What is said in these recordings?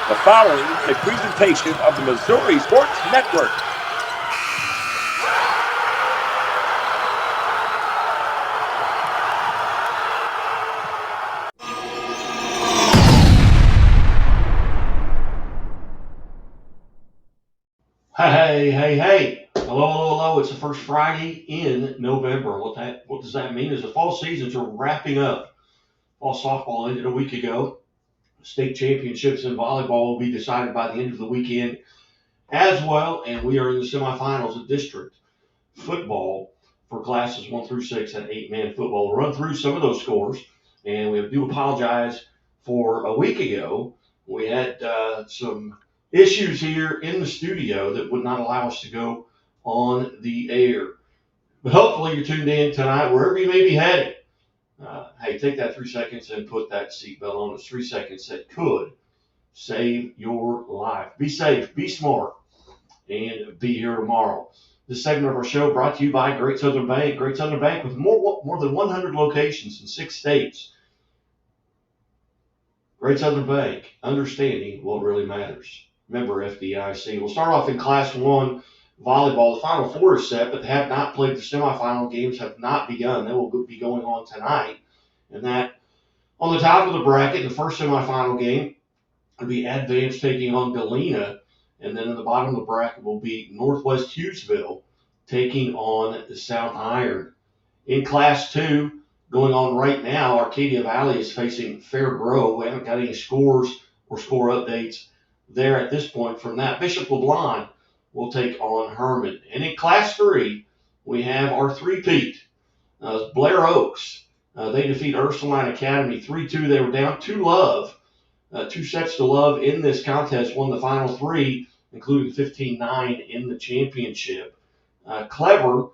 The following is a presentation of the Missouri Sports Network. Hey. Hello. It's the first Friday in November. What does that mean is the fall seasons are wrapping up. Fall softball ended a week ago. State championships in volleyball will be decided by the end of the weekend as well, and we are in the semifinals of district football for classes 1 through 6 and 8-man football. We'll run through some of those scores, and we do apologize for a week ago. We had some issues here in the studio that would not allow us to go on the air. But hopefully you're tuned in tonight, wherever you may be heading. Hey, take that 3 seconds and put that seatbelt on. It's 3 seconds that could save your life. Be safe, be smart, and be here tomorrow. This segment of our show brought to you by Great Southern Bank. Great Southern Bank with more than 100 locations in 6 states. Great Southern Bank, understanding what really matters. Member FDIC. We'll start off in Class 1 volleyball. The Final Four is set, but they have not played. The semifinal games have not begun. They will be going on tonight. And that, on the top of the bracket, the first semifinal game will be Advance taking on Galena. And then in the bottom of the bracket will be Northwest Hughesville taking on South Iron. In Class 2, going on right now, Arcadia Valley is facing Fair Grove. We haven't got any scores or score updates there at this point from that. Bishop LeBlanc will take on Herman. And in Class 3, we have our three-peat. Blair Oaks, they defeat Ursuline Academy 3-2. They were down 2-love, 2 sets to love in this contest, won the final 3, including 15-9 in the championship. Clever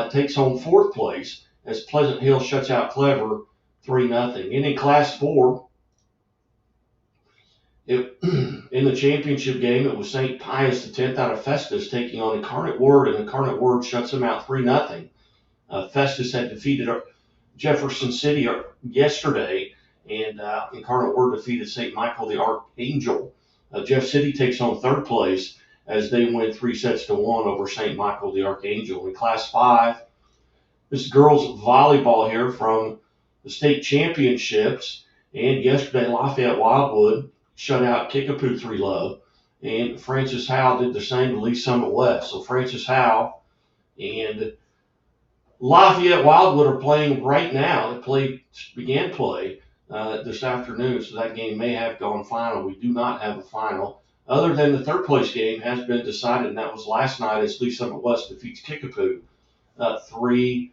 takes home 4th place as Pleasant Hill shuts out Clever 3-0. And in Class 4, in the championship game, it was St. Pius X out of Festus taking on Incarnate Word, and Incarnate Word shuts them out 3-0. Festus had defeated Jefferson City yesterday, and Incarnate Word defeated St. Michael the Archangel. Jeff City takes home 3rd place as they win 3-1 over St. Michael the Archangel. In Class 5, this is girls volleyball here from the state championships, and yesterday Lafayette Wildwood shut out Kickapoo 3-love, and Francis Howe did the same to Lee Summit West. So Francis Howe and Lafayette Wildwood are playing right now. They began play this afternoon, so that game may have gone final. We do not have a final, other than the 3rd place game has been decided, and that was last night as Lee Summit West defeats Kickapoo 3-2.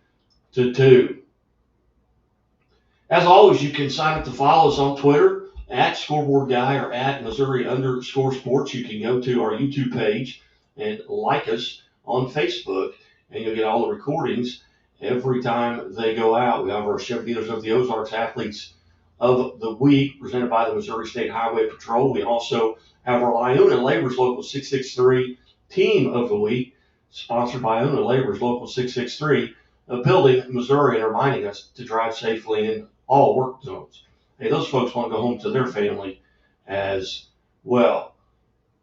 As always, you can sign up to follow us on Twitter at Scoreboard Guy or at Missouri_sports. You can go to our YouTube page and like us on Facebook, and you'll get all the recordings every time they go out. We have our Chevy Dealers of the Ozarks Athletes of the Week presented by the Missouri State Highway Patrol. We also have our Iona Labor's Local 663 Team of the Week, sponsored by Iona Labor's Local 663, building Missouri and reminding us to drive safely in all work zones. Hey, those folks want to go home to their family as well.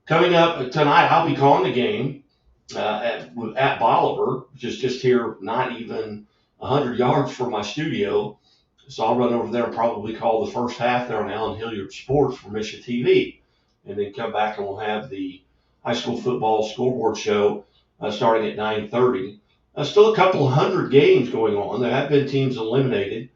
Coming up tonight, I'll be calling the game at Bolivar, which is just here, not even 100 yards from my studio. So I'll run over there and probably call the first half there on Alan Hilliard Sports for Misha TV, and then come back and we'll have the high school football scoreboard show starting at 9:30. Still a couple hundred games going on. There have been teams eliminated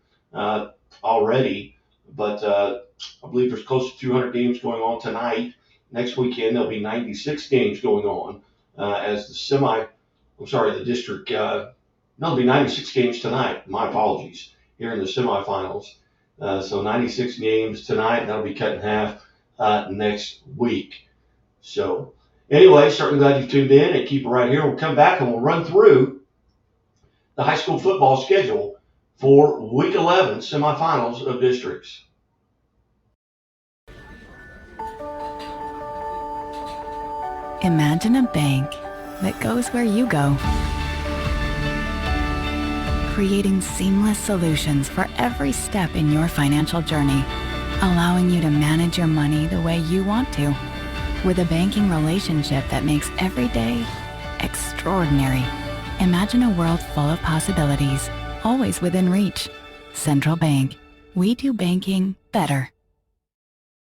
already, but I believe there's close to 200 games going on tonight. Next weekend, there'll be 96 games going on as the district, there'll be 96 games tonight. My apologies, here in the semifinals. So 96 games tonight, and that'll be cut in half next week. So anyway, certainly glad you've tuned in, and keep it right here. We'll come back and we'll run through the high school football schedule for Week 11 semifinals of districts. Imagine a bank that goes where you go, creating seamless solutions for every step in your financial journey. allowing you to manage your money the way you want to, with a banking relationship that makes every day extraordinary. Imagine a world full of possibilities, always within reach. Central Bank. We do banking better.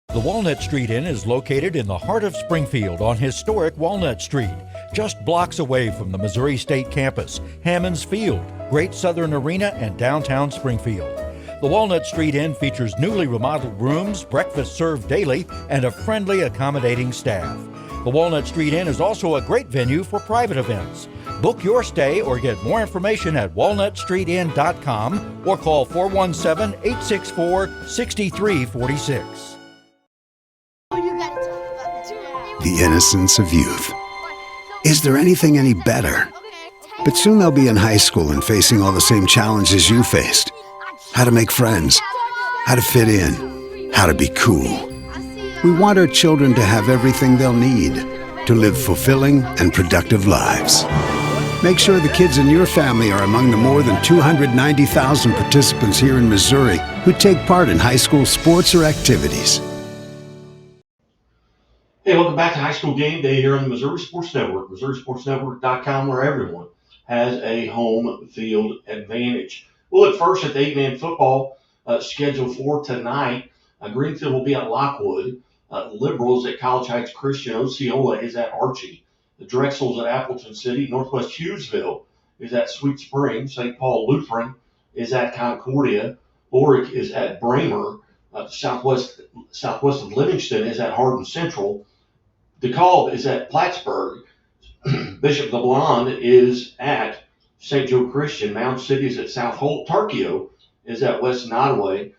The Walnut Street Inn is located in the heart of Springfield on historic Walnut Street, just blocks away from the Missouri State Campus, Hammons Field, Great Southern Arena, and downtown Springfield. The Walnut Street Inn features newly remodeled rooms, breakfast served daily, and a friendly, accommodating staff. The Walnut Street Inn is also a great venue for private events. Book your stay or get more information at walnutstreetinn.com or call 417-864-6346. The innocence of youth. Is there anything any better? But soon they'll be in high school and facing all the same challenges you faced. How to make friends, how to fit in, how to be cool. We want our children to have everything they'll need to live fulfilling and productive lives. Make sure the kids in your family are among the more than 290,000 participants here in Missouri who take part in high school sports or activities. Hey, welcome back to High School Game Day here on the Missouri Sports Network, MissouriSportsNetwork.com, where everyone has a home field advantage. We'll look first at the 8-man football schedule for tonight. Greenfield will be at Lockwood. Liberals at College Heights Christian. Osceola is at Archie. The Drexels at Appleton City. Northwest Hughesville is at Sweet Spring. St. Paul Lutheran is at Concordia. Oric is at Bramer. Southwest of Livingston is at Hardin Central. DeKalb is at Plattsburgh. Bishop DeBlond is at St. Joe Christian. Mound City is at South Holt. Tarkio is at West Nottoway.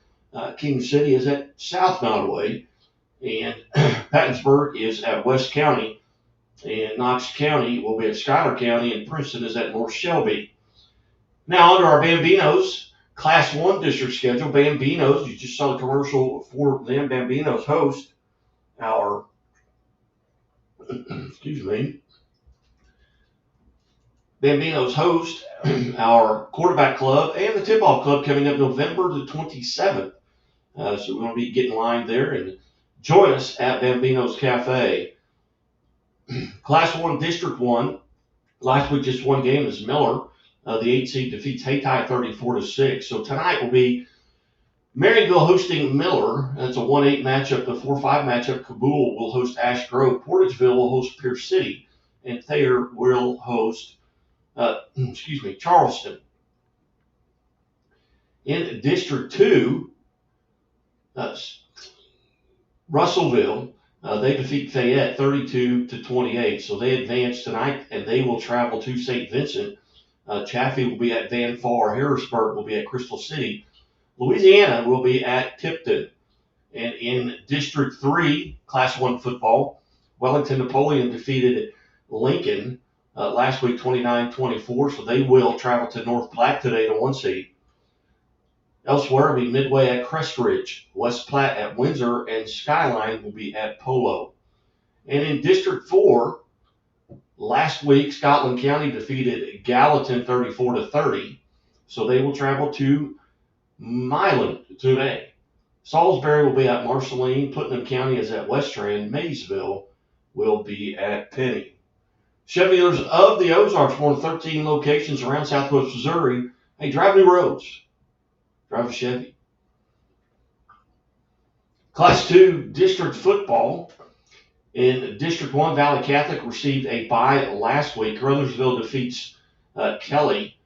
King City is at South Nottoway. And Pattonsburg is at West County. And Knox County will be at Schuyler County. And Princeton is at North Shelby. Now, under our Bambinos Class 1 district schedule, Bambinos, you just saw the commercial for them. Bambinos host our Bambinos host our quarterback club and the tip-off club coming up November the 27th. So we're going to be getting lined there and join us at Bambinos Cafe. Class 1, District 1. Last week, just one game is Miller. The 8 seed defeats Hayti 34-6. So tonight will be Marionville hosting Miller. That's a 1-8 matchup. The 4-5 matchup, Kabul will host Ash Grove. Portageville will host Pierce City. And Thayer will host, Charleston. In District 2, Russellville, they defeat Fayette 32-28. So they advance tonight, and they will travel to St. Vincent. Chaffee will be at Van Far. Harrisburg will be at Crystal City. Louisiana will be at Tipton. And in District 3, Class 1 football, Wellington Napoleon defeated Lincoln last week 29-24, so they will travel to North Platte today, the 1 seed. Elsewhere will be Midway at Crest Ridge, West Platte at Windsor, and Skyline will be at Polo. And in District 4, last week, Scotland County defeated Gallatin 34-30, so they will travel to Milan today. Salisbury will be at Marceline. Putnam County is at Western. Maysville will be at Penny. Chevy dealers of the Ozarks, more than 13 locations around Southwest Missouri. Hey, drive new roads. Drive a Chevy. Class 2 district football. In District 1, Valley Catholic received a bye last week. Caruthersville defeats Kelly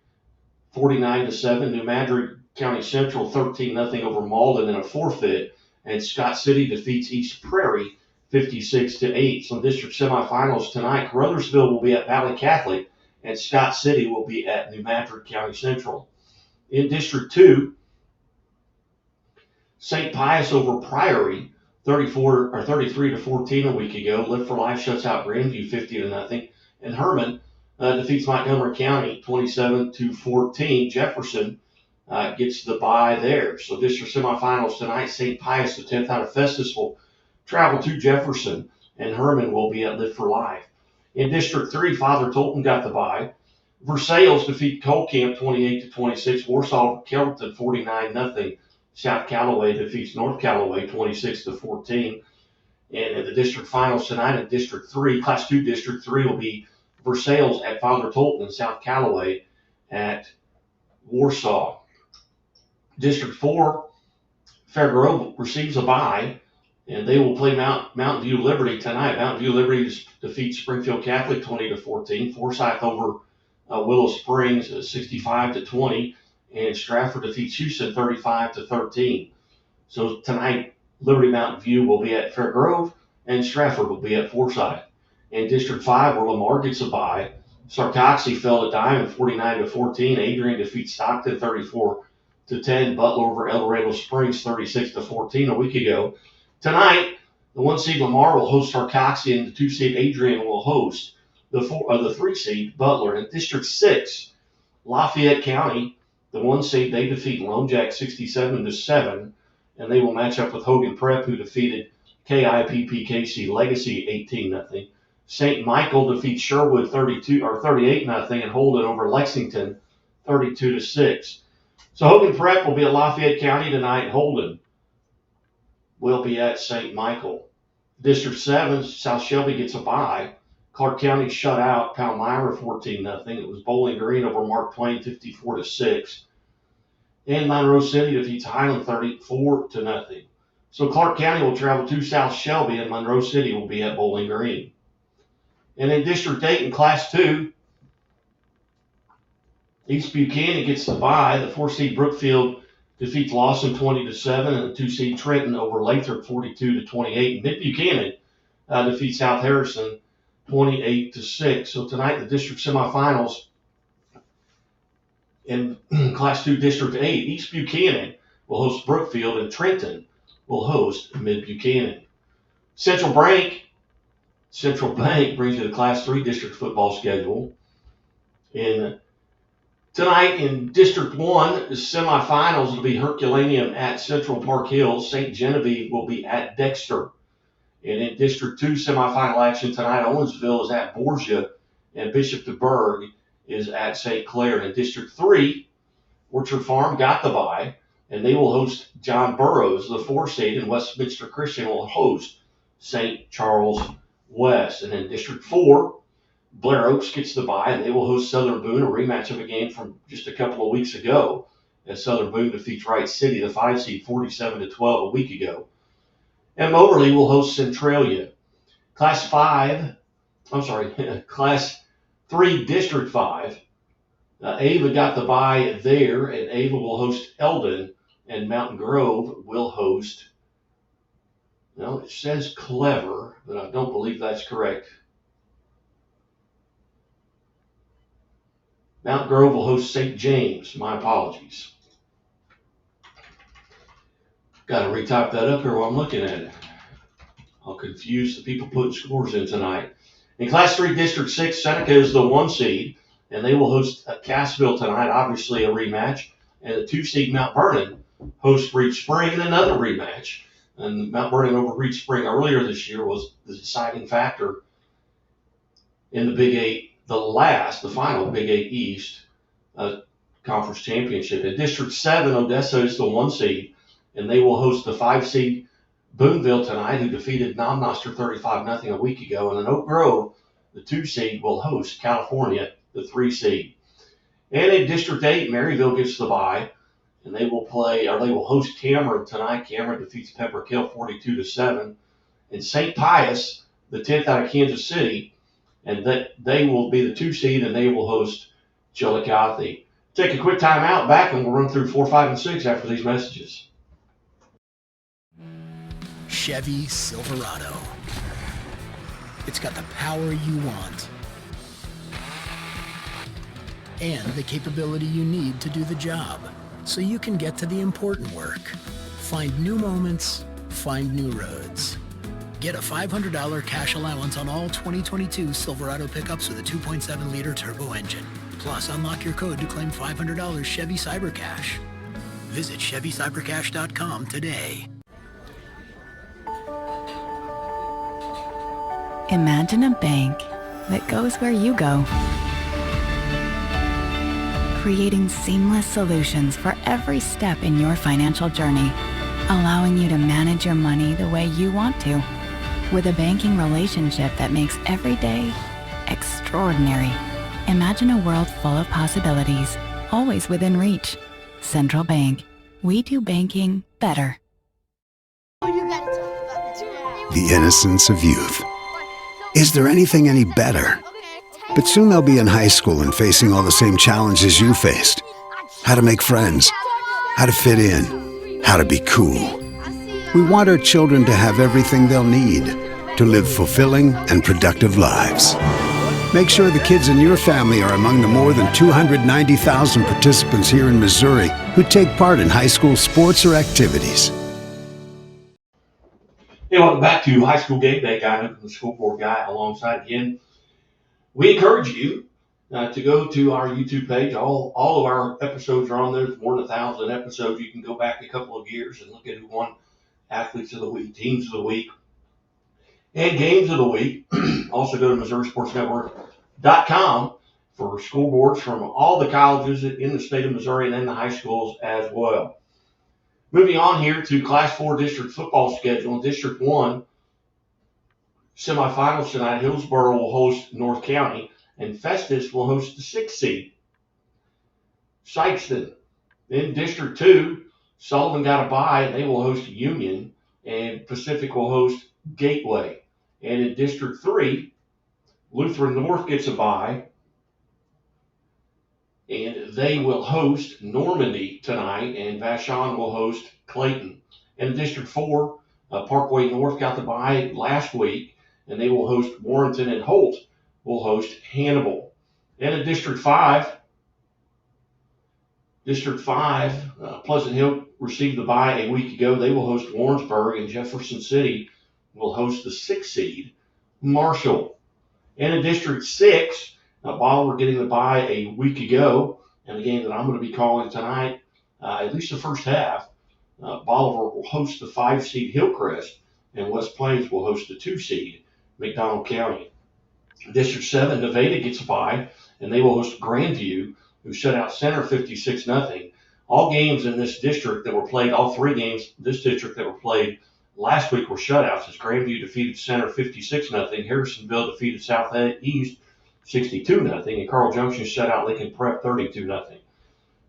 49-7. New Madrid County Central 13-0 over Malden in a forfeit. And Scott City defeats East Prairie 56-8. So district semifinals tonight, Caruthersville will be at Valley Catholic, and Scott City will be at New Madrid County Central. In District 2, St. Pius over Priory 33-14 a week ago. Live for Life shuts out Grandview 50-0. And Herman defeats Montgomery County 27-14. Jefferson gets the bye there. So district semifinals tonight, St. Pius, the 10th out of Festus, will travel to Jefferson, and Herman will be at Live for Life. In District 3, Father Tolton got the bye. Versailles defeat Cole Camp 28-26. Warsaw Kelton 49-0. South Callaway defeats North Callaway 26-14. And in the district finals tonight in District 3, Class 2 District 3 will be Versailles at Father Tolton and South Callaway at Warsaw. District 4, Fair Grove receives a bye, and they will play Mountain View Liberty tonight. Mountain View Liberty defeats Springfield Catholic 20-14. Forsyth over Willow Springs 65-20, and Stratford defeats Houston 35-13. So tonight, Liberty Mountain View will be at Fair Grove, and Stratford will be at Forsyth. In District 5, where Lamar gets a bye, Sarcoxie fell to Diamond 49-14. Adrian defeats Stockton 34-10. Butler over El Dorado Springs 36-14 a week ago. Tonight, the 1 seed Lamar will host Sarcoxie, and the 2 seed Adrian will host the 3 seed Butler. In District 6, Lafayette County, the 1 seed, they defeat Lone Jack 67-7, and they will match up with Hogan Prep, who defeated KIPPKC Legacy 18-0. St. Michael defeats Sherwood 38-0, and Holden over Lexington 32-6. So Hogan Prep will be at Lafayette County tonight. Holden will be at St. Michael. District 7, South Shelby gets a bye. Clark County shut out Palmyra 14-0. It was Bowling Green over Mark Twain 54-6. And Monroe City defeats Highland 34-0. So Clark County will travel to South Shelby, and Monroe City will be at Bowling Green. And in District 8 in Class 2, East Buchanan gets the bye. The 4 seed Brookfield defeats Lawson 20-7, and the 2 seed Trenton over Lathrop 42-28. And Mid Buchanan defeats South Harrison 28-6. So tonight, the district semifinals in Class 2 District 8, East Buchanan will host Brookfield, and Trenton will host Mid Buchanan. Central Bank brings you the Class 3 district football schedule. Tonight in District 1, the semifinals will be Herculaneum at Central Park Hills. St. Genevieve will be at Dexter. And in District 2 semifinal action tonight, Owensville is at Borgia, and Bishop DeBerg is at St. Clair. In District 3, Orchard Farm got the bye, and they will host John Burroughs, the 4 seed, and Westminster Christian will host St. Charles West. And in District 4, Blair Oaks gets the bye, and they will host Southern Boone, a rematch of a game from just a couple of weeks ago, as Southern Boone defeats Wright City, the 5 seed, 47-12 a week ago. And Moberly will host Centralia. Class 3 District 5, Ava got the bye there, and Ava will host Eldon, and Mountain Grove will host, well, it says Clever, but I don't believe that's correct. Mountain Grove will host St. James. My apologies. Got to retype that up here while I'm looking at it. I'll confuse the people putting scores in tonight. In Class 3 District 6, Seneca is the 1 seed, and they will host Cassville tonight, obviously a rematch. And the 2 seed Mount Vernon hosts Reach Spring in another rematch. And Mount Vernon over Reach Spring earlier this year was the deciding factor in the Big 8, the final Big 8 East Conference Championship. In District 7, Odessa is the 1 seed, and they will host the 5 seed Boonville tonight, who defeated Nomnoster 35-0 a week ago. And in Oak Grove, the 2 seed will host California, the 3 seed. And in District 8, Maryville gets the bye, and they will host Cameron tonight. Cameron defeats Pembroke Hill 42-7. And St. Pius, the 10th out of Kansas City, and that they will be the 2 seed, and they will host Chillicothe. Take a quick time out, back, and we'll run through 4, 5, and 6 after these messages. Chevy Silverado. It's got the power you want and the capability you need to do the job, so you can get to the important work. Find new moments, find new roads. Get a $500 cash allowance on all 2022 Silverado pickups with a 2.7-liter turbo engine. Plus, unlock your code to claim $500 Chevy CyberCash. Visit ChevyCyberCash.com today. Imagine a bank that goes where you go. creating seamless solutions for every step in your financial journey, allowing you to manage your money the way you want to, with a banking relationship that makes every day extraordinary. Imagine a world full of possibilities, always within reach. Central Bank. We do banking better. The innocence of youth. Is there anything any better? But soon they'll be in high school and facing all the same challenges you faced. How to make friends, how to fit in, how to be cool. We want our children to have everything they'll need to live fulfilling and productive lives. Make sure the kids in your family are among the more than 290,000 participants here in Missouri who take part in high school sports or activities. Hey, welcome back to High School Game Day. Guy from the Scoreboard Guy alongside again. We encourage you to go to our YouTube page. All of our episodes are on there. There's more than 1,000 episodes. You can go back a couple of years and look at who won Athletes of the Week, Teams of the Week, and Games of the Week. Also go to MissouriSportsNetwork.com for scoreboards from all the colleges in the state of Missouri and then the high schools as well. Moving on here to Class 4 district football schedule. In District 1, semifinals tonight, Hillsboro will host North County, and Festus will host the 6th seed, Sykeston. In District 2, Sullivan got a bye, and they will host Union, and Pacific will host Gateway. And in District 3, Lutheran North gets a bye, and they will host Normandy tonight, and Vashon will host Clayton. And in District 4, Parkway North got the bye last week, and they will host Warrenton, and Holt will host Hannibal. And in District 5, Pleasant Hill received the bye a week ago. They will host Warrensburg, and Jefferson City will host the 6th seed, Marshall. And in District 6, Bolivar getting the bye a week ago, and the game that I'm going to be calling tonight, at least the first half, Bolivar will host the 5 seed Hillcrest, and West Plains will host the 2 seed McDonald County. District 7, Nevada gets a bye, and they will host Grandview, who shut out Center 56-0. All games in this district that were played, all 3 games in this district that were played last week were shutouts, as Grandview defeated Center 56-0, Harrisonville defeated Southeast 62-0, and Carl Junction shut out Lincoln Prep 32-0.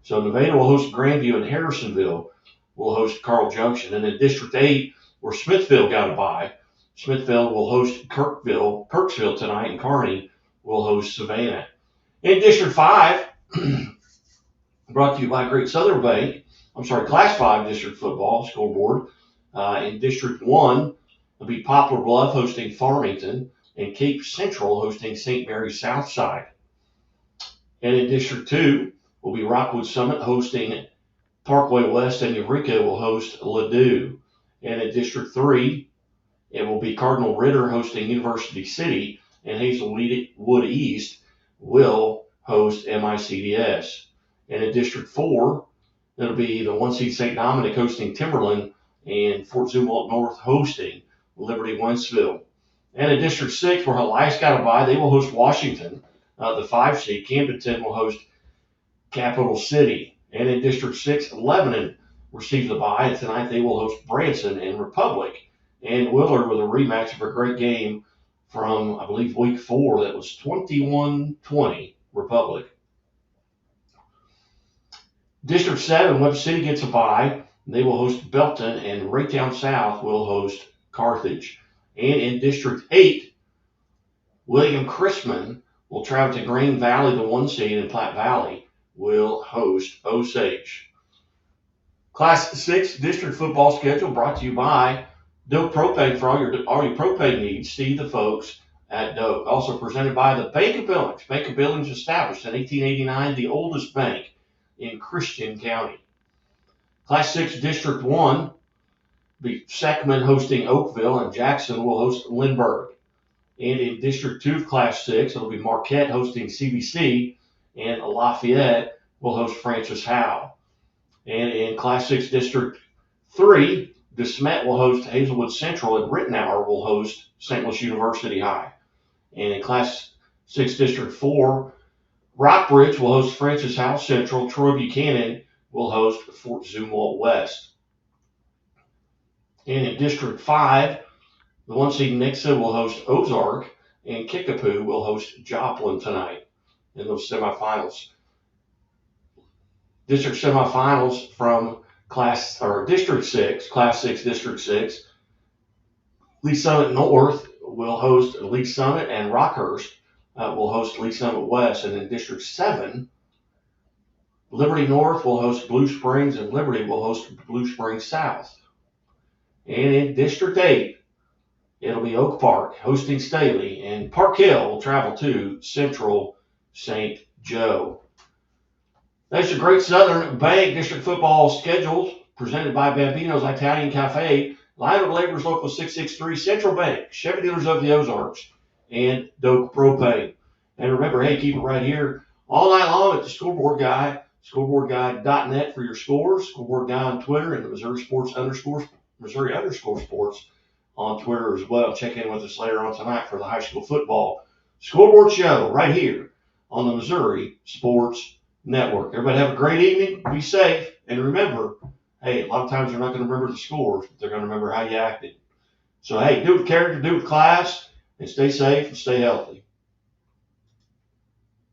So Nevada will host Grandview, and Harrisonville will host Carl Junction. And in District 8, where Smithville got a bye, Smithville will host Kirksville tonight, and Kearney will host Savannah. In District 5, brought to you by Great Southern Bank, Class 5 district football scoreboard. In District 1, it'll be Poplar Bluff hosting Farmington, and Cape Central hosting St. Mary's Southside. And in District 2, will be Rockwood Summit hosting Parkway West, and Eureka will host Ladue. And in District 3, it will be Cardinal Ritter hosting University City, and Hazelwood East will host MICDS. And in District 4, it'll be the 1 seed St. Dominic hosting Timberland, and Fort Zumwalt North hosting Liberty Wentzville. And in District 6, where Elias got a bye, they will host Washington, the 5 seed. Camdenton will host Capital City. And in District 6, Lebanon receives a bye, and tonight they will host Branson and Republic. And Willard with a rematch of a great game from, I believe, Week 4 that was 21-20 Republic. District 7, Webb City gets a bye. They will host Belton, and Raytown South will host Carthage. And in District 8, William Chrisman will travel to Green Valley, the 1 seed, and Platte Valley will host Osage. Class 6 district football schedule brought to you by Doak Propane for all your propane needs. See the folks at Doak. Also presented by the Bank of Billings. Bank of Billings established in 1889, the oldest bank in Christian County. Class 6 District 1, be Seckman hosting Oakville, and Jackson will host Lindbergh. And in District 2 of Class 6, it'll be Marquette hosting CBC, and Lafayette will host Francis Howe. And in Class 6 District 3, DeSmet will host Hazelwood Central, and Rittenhour will host St. Louis University High. And in Class 6 District 4, Rockbridge will host Francis House Central. Troy Buchanan will host Fort Zumwalt West. And in District 5, the 1 seed Nixa will host Ozark, and Kickapoo will host Joplin tonight in those semifinals. District semifinals from District 6, Class 6, District 6. Lee Summit North will host Lee Summit, and Rockhurst will host Lee Summit West. And in District 7, Liberty North will host Blue Springs, and Liberty will host Blue Springs South. And in District 8, it'll be Oak Park hosting Staley, and Park Hill will travel to Central St. Joe. That's your Great Southern Bank District Football schedule presented by Bambino's Italian Cafe, Line of Laborers Local 663, Central Bank, Chevy Dealers of the Ozarks, and Doak Propane. And remember, hey, keep it right here all night long at the Scoreboard Guy, scoreboardguy.net for your scores, Scoreboard Guy on Twitter, and the Missouri underscore sports on Twitter as well. Check in with us later on tonight for the high school football scoreboard show right here on the Missouri Sports Network. Everybody have a great evening. Be safe. And remember, hey, a lot of times they're not going to remember the scores, but they're going to remember how you acted. So, hey, do it with character, do it with class, and stay safe and stay healthy.